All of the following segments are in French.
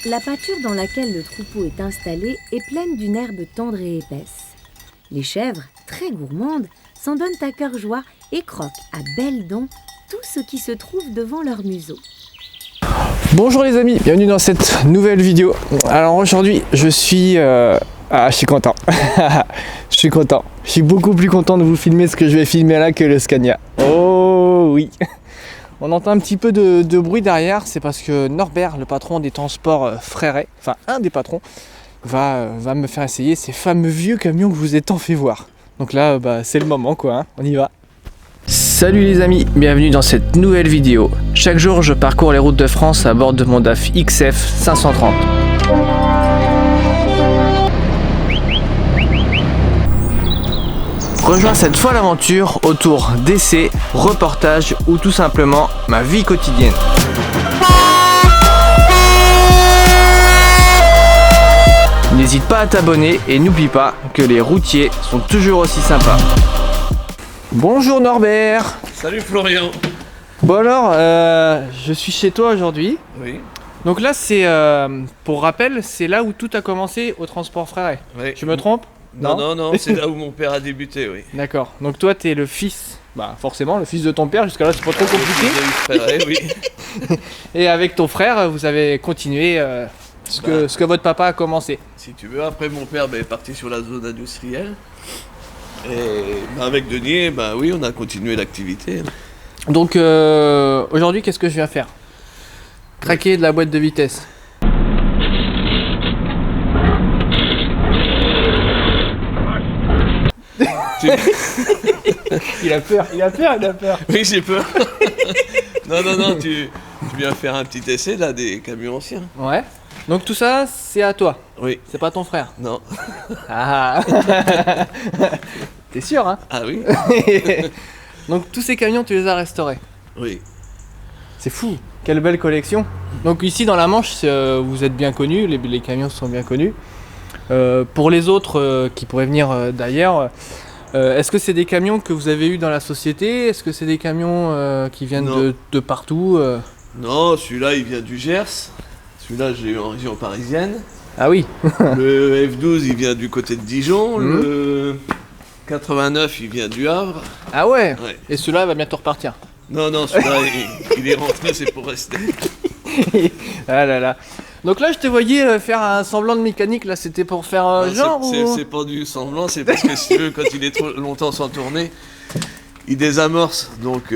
La pâture dans laquelle le troupeau est installé est pleine d'une herbe tendre et épaisse. Les chèvres, très gourmandes, s'en donnent à cœur joie et croquent à belles dents tout ce qui se trouve devant leur museau. Bonjour les amis, bienvenue dans cette nouvelle vidéo. Alors aujourd'hui, je suis content. Je suis content. Je suis beaucoup plus content de vous filmer ce que je vais filmer là que le Scania. Oh oui. On entend un petit peu de bruit derrière, c'est parce que Norbert, le patron des transports Freiret, enfin un des patrons, va me faire essayer ces fameux vieux camions que je vous ai tant fait voir. Donc là, c'est le moment quoi, hein. On y va. Salut les amis, bienvenue dans cette nouvelle vidéo. Chaque jour, je parcours les routes de France à bord de mon DAF XF 530. Rejoins cette folle aventure autour d'essais, reportages ou tout simplement ma vie quotidienne. N'hésite pas à t'abonner et n'oublie pas que les routiers sont toujours aussi sympas. Bonjour Norbert. Salut Florian. Bon alors, je suis chez toi aujourd'hui. Oui. Donc là c'est, pour rappel, c'est là où tout a commencé au transport Freiret. Oui. Je me trompe? Non, c'est là où mon père a débuté, oui. D'accord, donc toi t'es le fils, forcément le fils de ton père, jusqu'à là c'est pas trop compliqué. Freiret, oui. Et avec ton frère, vous avez continué ce que votre papa a commencé. Si tu veux, après mon père est parti sur la zone industrielle. Et avec Denier, oui, on a continué l'activité. Donc aujourd'hui, qu'est-ce que je viens faire? Craquer de la boîte de vitesse. Il a peur. Oui, j'ai peur. Non, tu viens faire un petit essai là des camions anciens. Ouais. Donc tout ça, c'est à toi. Oui. C'est pas ton frère. Non. Ah. T'es sûr, hein? Ah oui. Donc tous ces camions, tu les as restaurés. Oui. C'est fou. Quelle belle collection. Donc ici dans la Manche, vous êtes bien connus, les camions sont bien connus. Pour les autres qui pourraient venir d'ailleurs, est-ce que c'est des camions que vous avez eu dans la société? Est-ce que c'est des camions qui viennent de partout Non, celui-là il vient du Gers. Celui-là j'ai eu en région parisienne. Ah oui. Le F12 il vient du côté de Dijon. Le 89 il vient du Havre. Ah ouais, Ouais. Et celui-là va bientôt repartir. Non, celui-là il est rentré, c'est pour rester. Ah là là. Donc là je te voyais faire un semblant de mécanique, là c'était pour faire genre c'est pas du semblant, c'est parce que si tu veux, quand il est trop longtemps sans tourner, il désamorce, donc...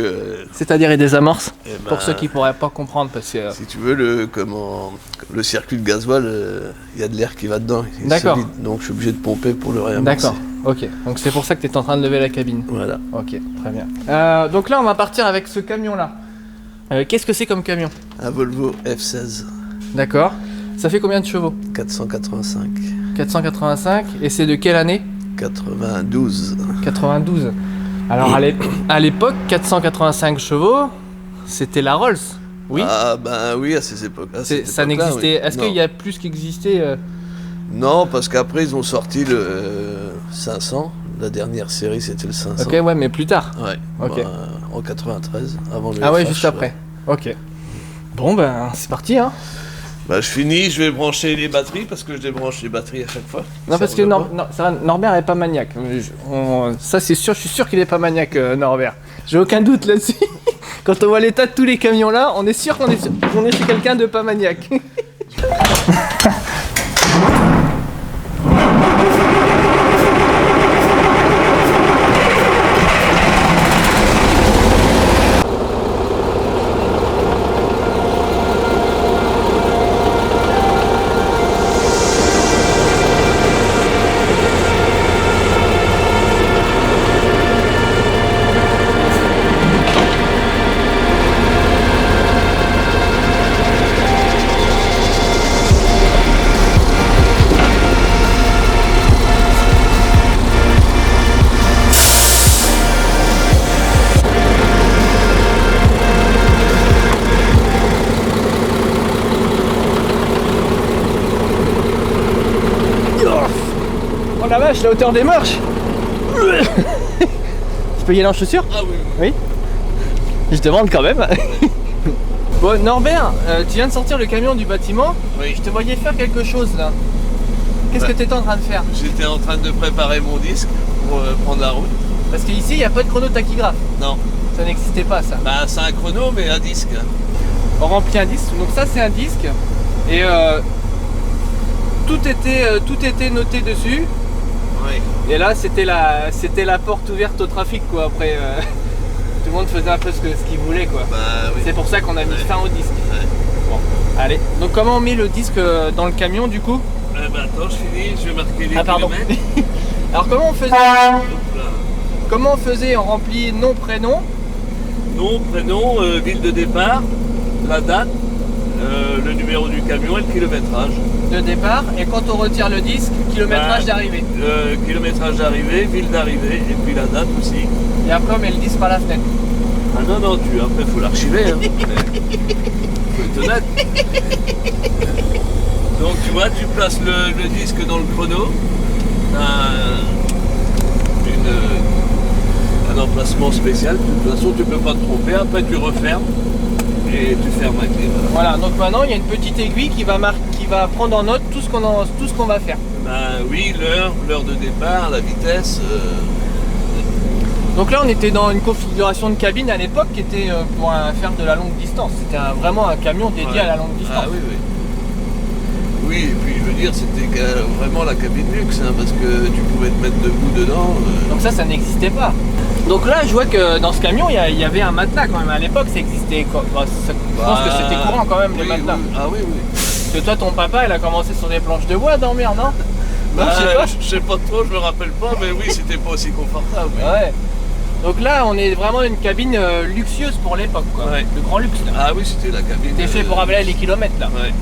C'est-à-dire il désamorce, eh pour ceux qui pourraient pas comprendre, parce que... Si tu veux, le circuit de gasoil, il y a de l'air qui va dedans, il est D'accord. solide, donc je suis obligé de pomper pour le réamorcer. D'accord, ok. Donc c'est pour ça que tu es en train de lever la cabine. Voilà. Ok, très bien. Donc là on va partir avec ce camion-là. Qu'est-ce que c'est comme camion? Un Volvo F16. D'accord. Ça fait combien de chevaux? 485. 485. Et c'est de quelle année? 92. 92. Alors à l'époque, 485 chevaux, c'était la Rolls. Oui. Ah oui, à ces époques. Ça n'existait. Oui. Est-ce qu'il y a plus qui existait Non, parce qu'après ils ont sorti le 500. La dernière série c'était le 500. Ok, ouais, mais plus tard. Ouais. Ok. En 93, avant le Ah ouais, FH, juste après. Ok. Bon c'est parti hein. Je finis, je vais brancher les batteries parce que je débranche les batteries à chaque fois. Non, parce que Norbert est pas maniaque. Ça c'est sûr, je suis sûr qu'il est pas maniaque Norbert. J'ai aucun doute là-dessus. Quand on voit l'état de tous les camions là, on est sûr qu'on est chez quelqu'un de pas maniaque. Oh la vache, la hauteur des marches. Tu peux y aller en chaussures? Ah oui. Oui. Je demande quand même. Bon, Norbert, tu viens de sortir le camion du bâtiment. Oui. Je te voyais faire quelque chose là. Qu'est-ce que tu étais en train de faire? J'étais en train de préparer mon disque pour prendre la route. Parce qu'ici, il n'y a pas de chronotachygraphe. Non. Ça n'existait pas, ça. Bah, c'est un chrono, mais un disque. On remplit un disque. Donc ça, c'est un disque. Et tout était noté dessus. Oui. Et là, c'était la porte ouverte au trafic, quoi. Après, tout le monde faisait un peu ce qu'il voulait, quoi. Bah oui. C'est pour ça qu'on a mis fin au disque. Ouais. Bon, allez. Donc comment on met le disque dans le camion, du coup? Bah attends, je finis, je vais marquer les kilomètres. Alors comment on faisait? Hop là. Comment on faisait? On remplit nom, prénom. Nom, prénom, ville de départ, la date, le numéro du camion et le kilométrage. De départ, et quand on retire le disque, kilométrage d'arrivée. Kilométrage d'arrivée, ville d'arrivée, et puis la date aussi. Et après on met le disque par la fenêtre. Ah non, non, après faut l'archiver. Hein. Faut être honnête. Donc tu vois, tu places le disque dans le chrono. Un emplacement spécial. De toute façon, tu peux pas te tromper. Après, tu refermes et tu fermes à clé. Voilà, donc maintenant il y a une petite aiguille qui va prendre en note tout ce qu'on va faire. Ben oui, l'heure de départ, la vitesse. Donc là on était dans une configuration de cabine à l'époque qui était pour faire de la longue distance. C'était vraiment un camion dédié à la longue distance. Ah oui, oui. Oui, et puis je veux dire, c'était vraiment la cabine luxe, hein, parce que tu pouvais te mettre debout dedans. Donc ça n'existait pas. Donc là je vois que dans ce camion il y avait un matelas quand même. À l'époque ça existait. Je pense que c'était courant quand même, les matelas. Oui. Ah oui, oui. Parce que toi ton papa il a commencé sur des planches de bois à dormir, non? Bah, je je sais pas trop, je me rappelle pas, mais oui, c'était pas aussi confortable. Oui. Ouais. Donc là on est vraiment une cabine luxueuse pour l'époque, quoi. Ouais. Le grand luxe là. Ah oui, c'était la cabine. C'était fait pour avaler les kilomètres là. Ouais.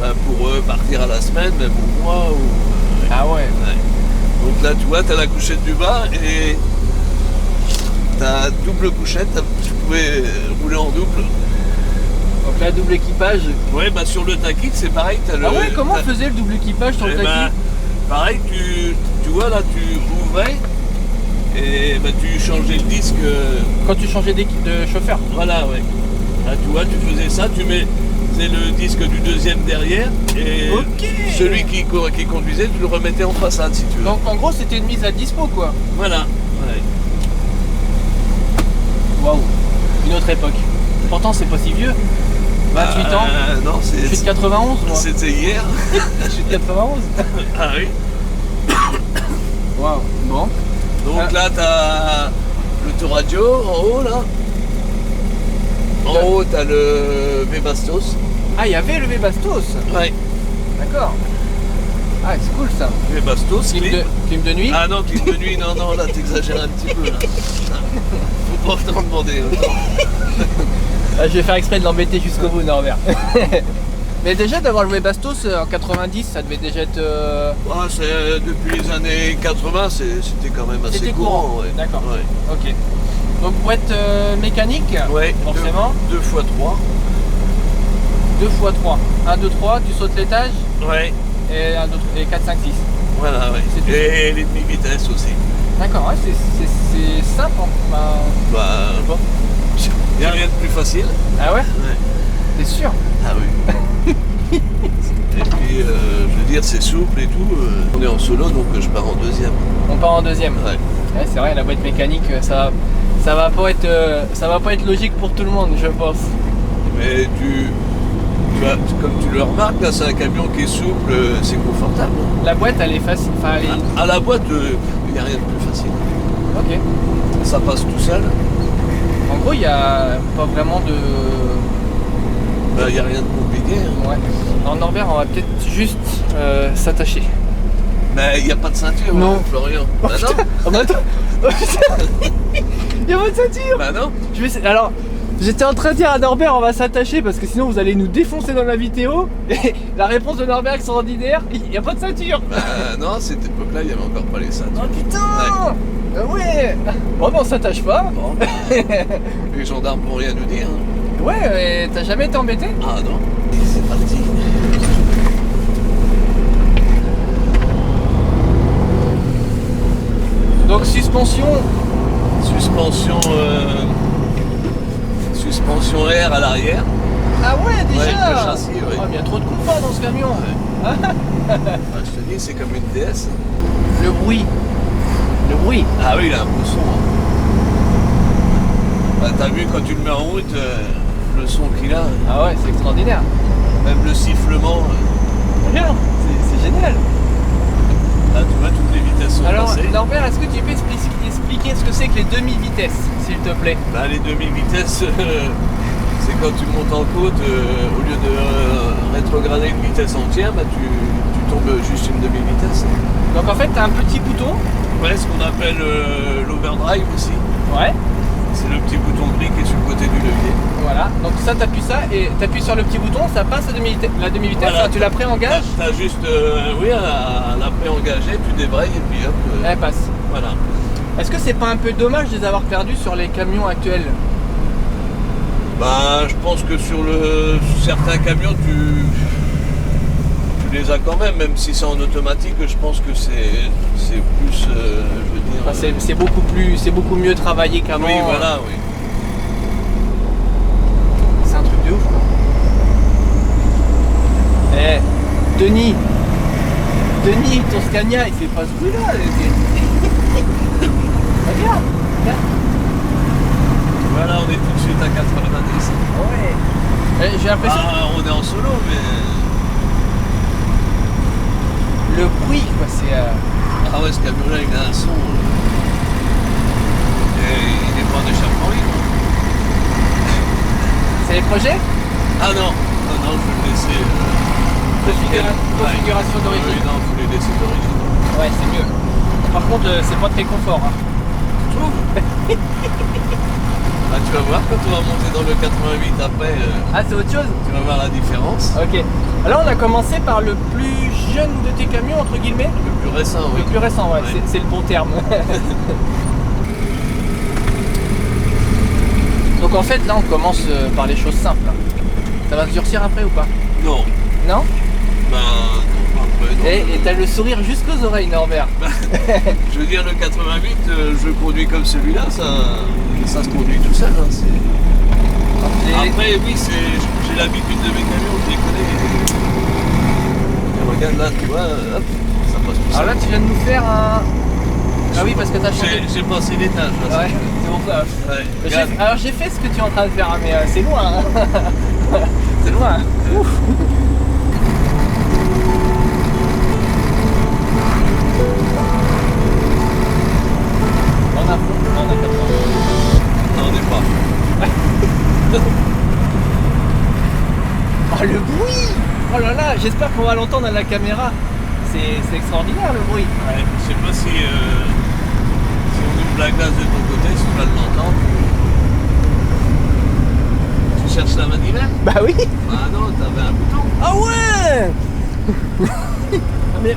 Bah, pour partir à la semaine, même au mois. Ou, Ah ouais. ouais. Donc là, tu vois, t'as la couchette du bas et t'as double couchette, tu pouvais rouler en double. Donc là double équipage. Ouais, bah sur le Takit, c'est pareil. T'as Ah ouais, comment on faisait le double équipage sur le Eh ben, Takit? pareil, tu vois là, tu ouvrais et bah, tu changeais le disque. Quand tu changeais de chauffeur. Voilà, ouais. Là, tu vois, tu faisais ça, tu mets le disque du deuxième derrière et celui qui conduisait, tu le remettais en façade si tu veux. Donc en gros, c'était une mise à dispo, quoi. Voilà. Ouais. Waouh, une autre époque. Pourtant, c'est pas si vieux. 28 ans. Non, Je suis de 91, moi. C'était hier. Je suis de 91. Ah oui. Waouh, bon. Donc là, t'as l'autoradio en haut, là. En haut, t'as le Webasto. Ah, il y avait le Webasto. Ouais. D'accord. Ah, c'est cool ça. Webasto, Clim de nuit. Ah non, clim de nuit, non, là, t'exagères un petit peu, là. Faut pas t'en demander. Ah, je vais faire exprès de l'embêter jusqu'au bout, Norbert. Mais déjà, d'avoir le Webasto en 90, ça devait déjà être... Depuis les années 80, c'était quand même assez courant. Ouais. D'accord. Ouais. Ok. Donc pour être mécanique, Ouais, forcément. 2 x 3. 2 x 3. 1, 2, 3, tu sautes l'étage. Ouais. Et 4, 5, 6. Voilà, ouais. Et les demi-vitesses aussi. D'accord, ouais, c'est simple. Bah, il n'y a rien de plus facile. Ah ouais? Ouais. T'es sûr? Ah oui. Et puis, je veux dire, c'est souple et tout. On est en solo, donc je pars en deuxième. On part en deuxième. Ouais. Ouais, c'est vrai, la boîte mécanique, ça va pas être logique pour tout le monde, je pense. Mais comme tu le remarques, là, c'est un camion qui est souple, c'est confortable. La boîte, elle est facile. Enfin, À la boîte, il n'y a rien de plus facile. Ok. Ça passe tout seul. En gros, il n'y a pas vraiment de... Il n'y a rien de compliqué. Hein. Ouais. Non, Norbert, on va peut-être juste s'attacher. Mais il n'y a pas de ceinture, non. Hein, Florian. Oh, Bah putain. non. Oh, bah, attends. Oh, putain. Il n'y a pas de ceinture. Bah non. Alors, j'étais en train de dire à Norbert, on va s'attacher parce que sinon vous allez nous défoncer dans la vidéo. Et la réponse de Norbert extraordinaire, il n'y a pas de ceinture. Bah non, à cette époque-là, il n'y avait encore pas les ceintures. Oh putain. Ouais. Bon, ben on s'attache pas. Bon. Les gendarmes pourront rien nous dire. Hein. Ouais, et t'as jamais été embêté? Ah non. Et c'est parti. Donc suspension Suspension air à l'arrière. Ah ouais, déjà. Ouais, avec le châssis, oui. Ah, mais il y a trop de confort dans ce camion. Ouais. Bah, je te dis, c'est comme une DS. Le bruit. Le bruit. Ah oui, il a un beau son. Hein. Bah, t'as vu quand tu le mets en route, le son qu'il a, Ah ouais, c'est extraordinaire. même le sifflement. Regarde, c'est génial. Là, tu vois toutes les vitesses sont Alors, passées. Norbert, est-ce que tu peux expliquer ce que c'est que les demi-vitesses, s'il te plaît? Bah, les demi-vitesses, c'est quand tu montes en côte, au lieu de rétrograder une vitesse entière, bah, tu tombes juste une demi-vitesse. Donc en fait, tu as un petit bouton. Ouais, ce qu'on appelle l'overdrive aussi. Ouais. C'est le petit bouton gris qui est sur le côté du levier. Voilà. Donc ça, tu appuies ça et tu appuies sur le petit bouton, ça passe la demi-vitesse. Voilà, Ça, tu la pré-engages. T'as juste, oui, à la pré-engager, tu débrayes et puis hop. Elle passe. Voilà. Est-ce que c'est pas un peu dommage de les avoir perdus sur les camions actuels? Bah, je pense que sur certains camions, tu les as quand même si c'est en automatique. Je pense que c'est plus, je veux dire. Enfin, c'est beaucoup mieux travaillé qu'avant. Oui, voilà, oui. C'est un truc de ouf, quoi. Eh, Denis, ton Scania, il fait pas ce bruit-là. Regarde. Voilà, on est tout de suite à 90. Ouais. J'ai l'impression On est en solo, mais. que le bruit, quoi, c'est. Ah ouais, ce camion-là, il a un son. Et il n'est pas en échappement libre. C'est les projets? Ah non, je vais le laisser. Configuration d'origine. Oui, non, faut les laisser d'origine. Ouais, c'est mieux. Par contre, c'est pas très confort. Hein. Tu trouves? Ah, tu vas voir quand on va monter dans le 88 après, Ah, c'est autre chose? tu vas voir la différence. Ok. Alors, on a commencé par le plus jeune de tes camions, entre guillemets. Le plus récent, oui. Le plus récent, ouais. Ouais. C'est le bon terme. Donc, en fait, là, on commence par les choses simples. Ça va se durcir après ou pas? Non, Non? ben, non, après, non. Et t'as le sourire jusqu'aux oreilles, Norbert. Je veux dire, le 88, je conduis comme celui-là, ça se conduit tout seul. Hein, Après, oui, j'ai l'habitude de mes camions, je les connais. Et regarde là, tu vois, hop, ça passe tout seul. Alors là, tu viens de nous faire un... Ah oui, parce que t'as changé. J'ai passé l'étage. Là, Ouais, c'est pour ça. Ouais, regarde. Alors j'ai fait ce que tu es en train de faire, hein, mais c'est loin. Hein. C'est loin. Ouf. On a fond, on a 80. Non, on n'est pas. Oh le bruit! Oh là là, j'espère qu'on va l'entendre à la caméra. C'est extraordinaire le bruit. Ouais, je sais pas si on ouvre la glace de ton côté, si tu vas l'entendre. Tu cherches la manivelle? Bah oui! Ah non, t'avais un bouton. Ah ouais! Ah mais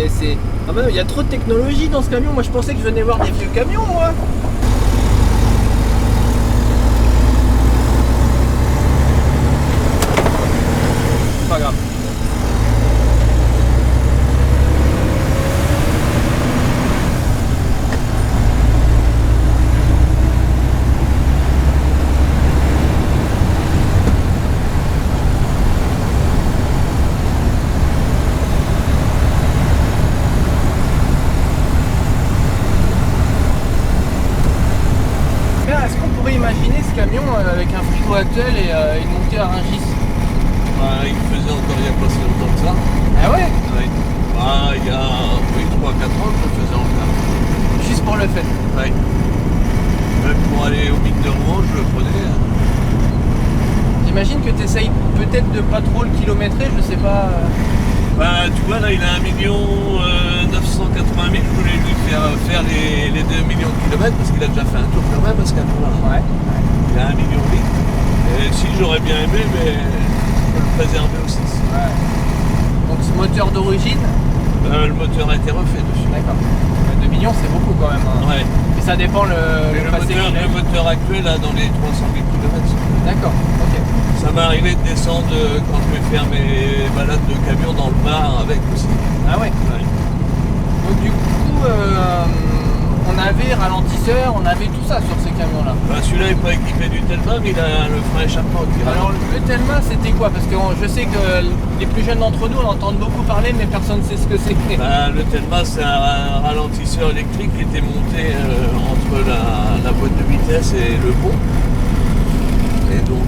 c'est... Ah bah non, il y a trop de technologie dans ce camion. Moi je pensais que je venais voir des vieux camions moi. C'est pas grave. Est-ce qu'on pourrait imaginer ce camion avec un frigo actuel et une montée à Rungis? Il faisait encore il n'y a pas si longtemps que ça. Ah ouais? Ouais. Il y a 3-4 ans que je le faisais encore. Juste pour le fait. Ouais. Même pour aller au mine de Rouen, je le prenais. J'imagine que tu essayes peut-être de pas trop le kilométrer, je sais pas. Tu vois là, il a 1 980 000. Je voulais lui faire les 2 millions de kilomètres parce qu'il a déjà fait un tour quand même à ce camion-là. Ouais. Il a 1,8 million. Et si j'aurais bien aimé, mais je peux le préserver aussi. Ouais. Donc ce moteur d'origine, Le moteur a été refait dessus. d'accord. 2 millions c'est beaucoup quand même. Hein. Ouais. Et ça dépend Mais le passé qu'il a. le moteur actuel là dans les 300 000 km. D'accord, ok. Ça m'est arrivé de descendre quand je vais faire mes balades de camion dans le Var avec aussi. Ah ouais. Ouais. Donc du coup, on avait ralentisseur, on avait tout ça sur ces camions-là. Bah, celui-là n'est pas équipé du Telma, mais il a le frein échappement. Alors le Telma, c'était quoi? Parce que je sais que les plus jeunes d'entre nous, on entend beaucoup parler, mais personne ne sait ce que c'est. Bah, le Telma, c'est un ralentisseur électrique qui était monté entre la boîte de vitesse et le pont. Et donc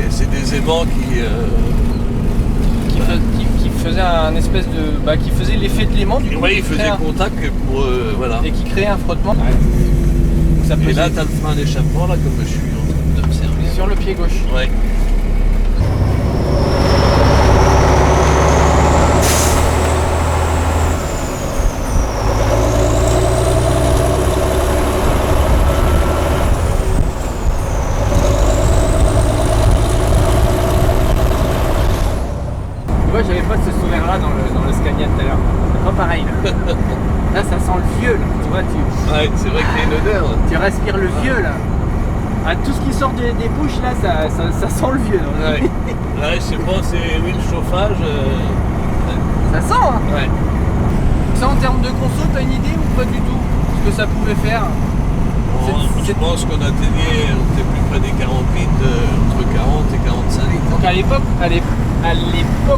c'est des aimants qui faisait un espèce de. Bah, qui faisait l'effet de l'aimant du coup. Oui, il faisait contact pour. Voilà. Et qui créait un frottement. Ouais. Ça et là, tu as le frein d'échappement, là, comme je suis en train d'observer. Sur le pied gauche. Ouais. Moi j'avais pas ce sourire-là dans le Scania tout à l'heure. C'est pas pareil là. Là ça sent le vieux là. Tu vois, Ouais, c'est vrai qu'il y a une odeur. Tu respires le vieux là. Ah, tout ce qui sort des bouches là, ça sent le vieux. Ouais. Ouais, je sais pas, c'est oui, le chauffage. Ça sent hein. Ouais. Ça en termes de conso, t'as une idée ou pas du tout? Ce que ça pouvait faire? Bon, je pense qu'on atteignait, on était plus près des 40 litres, entre 40 et 45 litres. Donc à l'époque,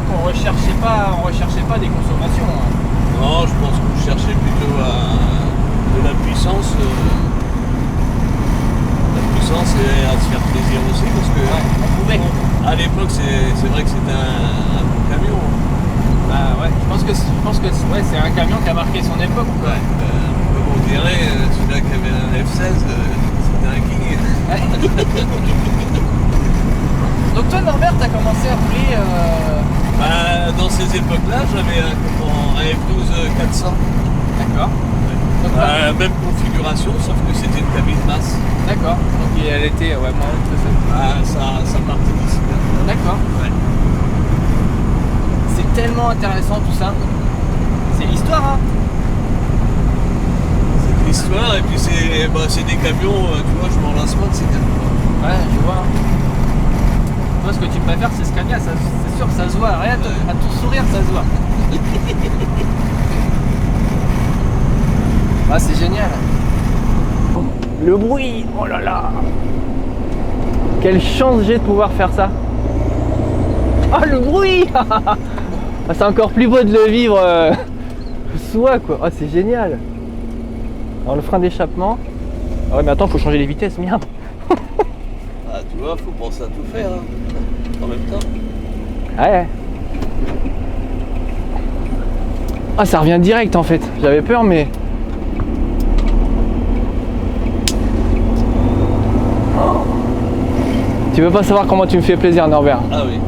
on recherchait pas des consommations. Hein. Non, je pense qu'on cherchait plutôt de la puissance. La puissance et à se faire plaisir aussi parce que on pouvait. À l'époque, c'est vrai que c'était un bon camion. Bah ouais, je pense que ouais, c'est un camion qui a marqué son époque. Quoi. Ouais, comme on dirait, celui-là qui avait un F16, c'était un king. Donc toi Norbert, t'as commencé à rouler Bah, dans ces époques-là, j'avais un F12 400. D'accord. Donc, même configuration, sauf que c'était une cabine basse. D'accord. Donc elle était ouais, moins haute que ça. Ça partait d'ici. D'accord. Ouais. C'est tellement intéressant tout ça. C'est l'histoire hein. C'est l'histoire et puis c'est des camions, tu vois, je m'en lasse pas de ces camions. Ouais, je vois. Moi ce que tu préfères c'est Scania, c'est sûr, ça se voit. Rien à ton sourire ça se voit. Ah c'est génial. Le bruit, oh là là. Quelle chance j'ai de pouvoir faire ça. Ah le bruit. C'est encore plus beau de le vivre soi quoi. Ah c'est génial. Alors le frein d'échappement. Ah ouais mais attends, faut changer les vitesses, merde. Ah tu vois, faut penser à tout faire hein, en même temps. Ouais. Ah ça revient direct en fait. J'avais peur mais. Oh. Tu veux pas savoir comment tu me fais plaisir Norbert. Ah oui.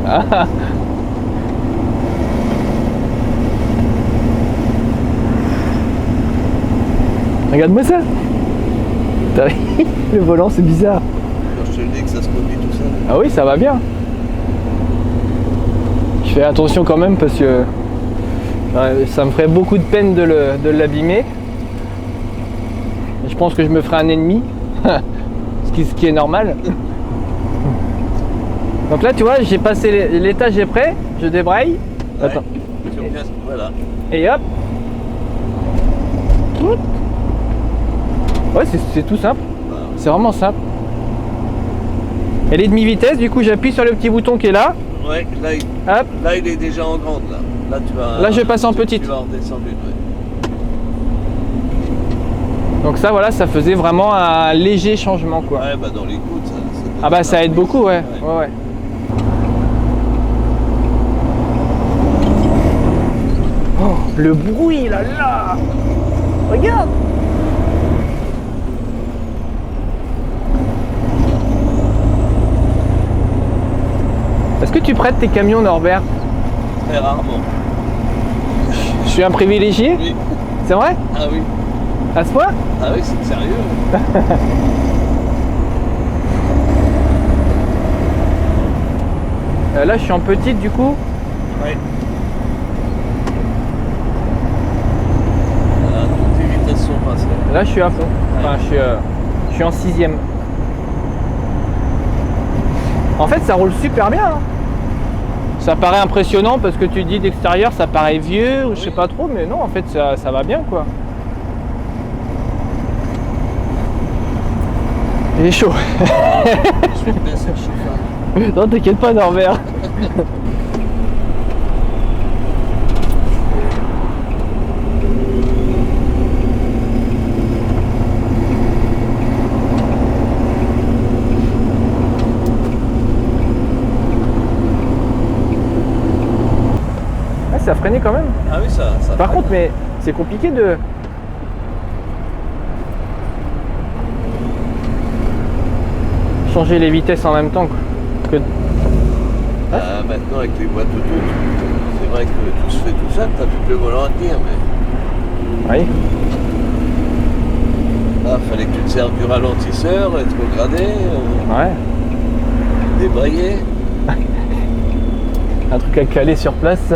Regarde-moi ça. Le volant c'est bizarre. Quand je te le dis que ça se conduit tout seul. Ah oui ça va bien. Je fais attention quand même parce que ça me ferait beaucoup de peine de l'abîmer. Je pense que je me ferai un ennemi. ce qui est normal. Donc là tu vois j'ai passé l'étage est prêt, je débraye. Ouais. Attends. Voilà. Et hop. Ouais c'est tout simple. C'est vraiment simple. Et les demi-vitesses, du coup j'appuie sur le petit bouton qui est là. Ouais, Hop. là il est déjà en grande là. Là tu vas. Là je passe en petite. Tu vas redescendre une, ouais. Donc ça voilà, ça faisait vraiment un léger changement quoi. Ouais bah dans l'écoute ça. Ah bah ça aide beaucoup ouais. Ouais. Oh, le bruit là là. Regarde. Est-ce que tu prêtes tes camions Norbert? Très rarement. Je suis un privilégié? Oui. C'est vrai? Ah oui. À ce point? Ah oui, c'est sérieux. Là je suis en petite du coup. Ouais. Voilà, toutes les vitesses sont passées. Là je suis à fond. Enfin je suis en 6ème. En fait ça roule super bien hein. Ça paraît impressionnant parce que tu dis d'extérieur ça paraît vieux ou je sais pas trop, mais non en fait ça va bien quoi. Il est chaud. Je vais te baisser le chauffage. Non, t'inquiète pas, Norbert. Ça a freiné quand même. Ah oui, ça Par contre, mais c'est compliqué de... changer les vitesses en même temps que... Ah, maintenant, avec les boîtes auto, c'est vrai que tout se fait tout seul, t'as plus que le volant à tenir, mais... Oui. Ah, fallait que tu te serves du ralentisseur, rétrogradé, Ouais. débrayer. Un truc à caler sur place.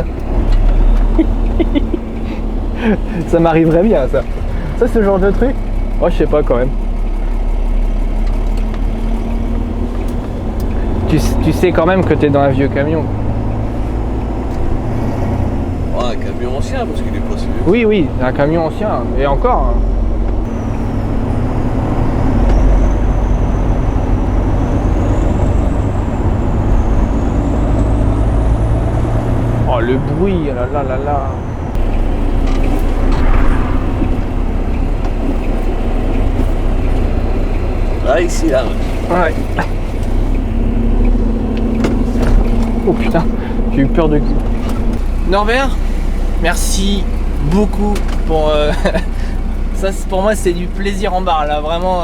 Ça m'arriverait bien, ça. Ça, c'est le genre de truc. Oh, je sais pas quand même. Tu sais quand même que t'es dans un vieux camion. Oh, un camion ancien, parce qu'il est pas si vieux. Oui, oui, un camion ancien. Et encore. Hein. Oh, le bruit, là là là là. Ah, ici, là. Ouais. Oh putain, j'ai eu peur de... Norbert, merci beaucoup pour... ça, pour moi, c'est du plaisir en barre, là. Vraiment,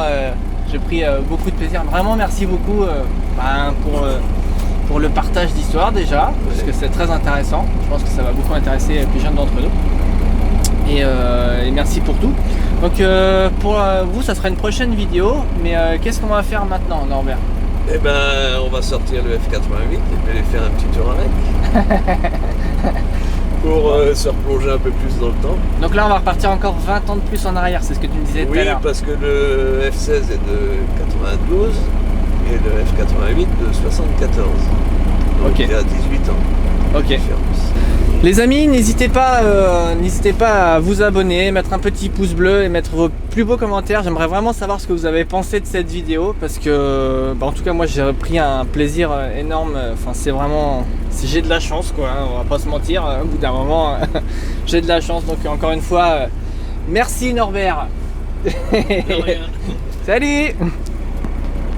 j'ai pris beaucoup de plaisir. Vraiment, merci beaucoup pour le partage d'histoire, déjà, parce que c'est très intéressant. Je pense que ça va beaucoup intéresser les plus jeunes d'entre nous. Et merci pour tout. Donc, pour vous, ça sera une prochaine vidéo. Mais qu'est-ce qu'on va faire maintenant, Norbert? Eh ben, on va sortir le F88 et puis aller faire un petit tour avec. Pour se replonger un peu plus dans le temps. Donc là, on va repartir encore 20 ans de plus en arrière, c'est ce que tu me disais tout à Oui, l'heure. parce que le F16 est de 92 et le F88 de 74. Donc Ok. il y a 18 ans. Ok. de différence. Les amis, n'hésitez pas à vous abonner, mettre un petit pouce bleu et mettre vos plus beaux commentaires. J'aimerais vraiment savoir ce que vous avez pensé de cette vidéo parce que, en tout cas, moi j'ai pris un plaisir énorme. Enfin, c'est vraiment, j'ai de la chance, quoi. Hein, on va pas se mentir. Au bout d'un moment, j'ai de la chance. Donc encore une fois, merci Norbert. De rien. Salut.